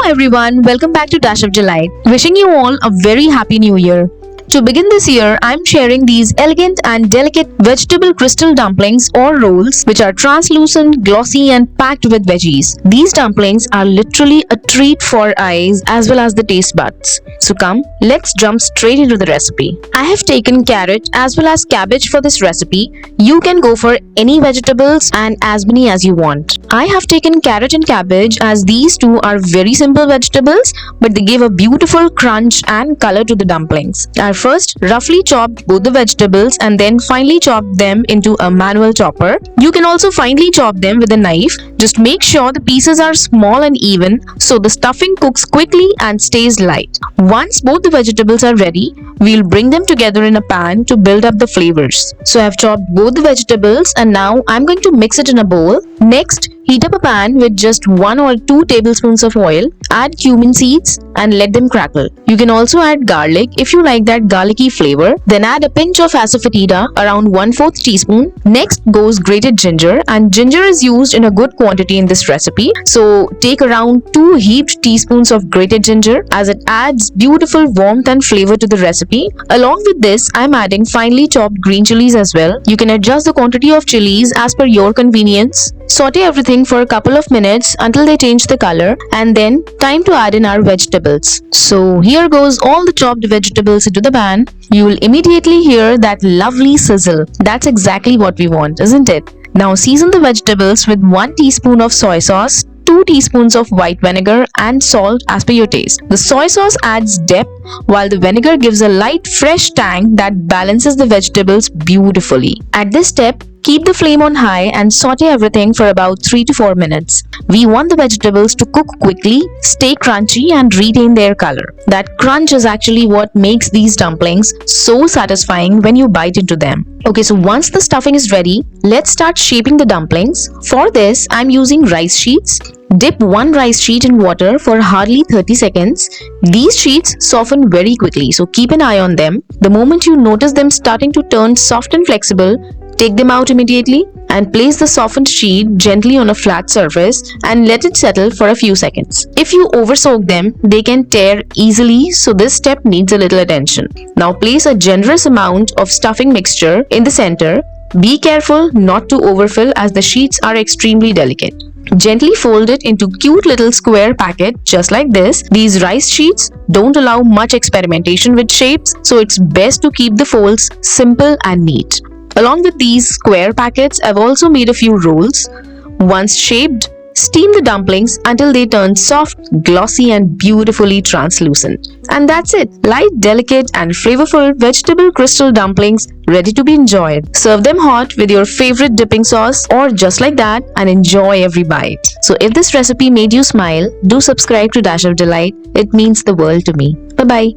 everyone, welcome back to Dash of Delight. Wishing you all a very happy new year. To begin this year, I'm sharing these elegant and delicate vegetable crystal dumplings or rolls which are translucent, glossy and packed with veggies. These dumplings are literally a treat for eyes as well as the taste buds. So come, let's jump straight into the recipe. I have taken carrot as well as cabbage for this recipe. You can go for any vegetables and as many as you want. I have taken carrot and cabbage as these two are very simple vegetables but they give a beautiful crunch and color to the dumplings. I first roughly chopped both the vegetables and then finely chopped them into a manual chopper. You can also finely chop them with a knife. Just make sure the pieces are small and even so the stuffing cooks quickly and stays light. Once both the vegetables are ready, we'll bring them together in a pan to build up the flavors. So I've chopped both the vegetables and now I'm going to mix it in a bowl. Next, heat up a pan with just 1 or 2 tablespoons of oil. Add cumin seeds and let them crackle. You can also add garlic if you like that garlicky flavor. Then add a pinch of asafoetida, around 1/4 teaspoon. Next goes grated ginger, and ginger is used in a good quantity in this recipe. So take around 2 heaped teaspoons of grated ginger as it adds beautiful warmth and flavor to the recipe. Along with this, I'm adding finely chopped green chilies as well. You can adjust the quantity of chilies as per your convenience. Saute everything for a couple of minutes until they change the color, and then time to add in our vegetables. So here goes all the chopped vegetables into the pan. You will immediately hear that lovely sizzle. That's exactly what we want, isn't it? Now season the vegetables with 1 teaspoon of soy sauce, 2 teaspoons of white vinegar and salt as per your taste. The soy sauce adds depth while the vinegar gives a light fresh tang that balances the vegetables beautifully. At this step, keep the flame on high and saute everything for about 3 to 4 minutes. We want the vegetables to cook quickly, stay crunchy and retain their color. That crunch is actually what makes these dumplings so satisfying when you bite into them. Okay, so once the stuffing is ready, let's start shaping the dumplings. For this, I'm using rice sheets. Dip 1 rice sheet in water for hardly 30 seconds. These sheets soften very quickly, so keep an eye on them. The moment you notice them starting to turn soft and flexible, take them out immediately and place the softened sheet gently on a flat surface and let it settle for a few seconds. If you oversoak them, they can tear easily, so this step needs a little attention. Now place a generous amount of stuffing mixture in the center. Be careful not to overfill as the sheets are extremely delicate. Gently fold it into cute little square packet just like this. These rice sheets don't allow much experimentation with shapes, so it's best to keep the folds simple and neat. Along with these square packets, I've also made a few rolls. Once shaped, steam the dumplings until they turn soft, glossy and beautifully translucent. And that's it. Light, delicate and flavorful vegetable crystal dumplings ready to be enjoyed. Serve them hot with your favorite dipping sauce or just like that and enjoy every bite. So if this recipe made you smile, do subscribe to Dash of Delight. It means the world to me. Bye-bye.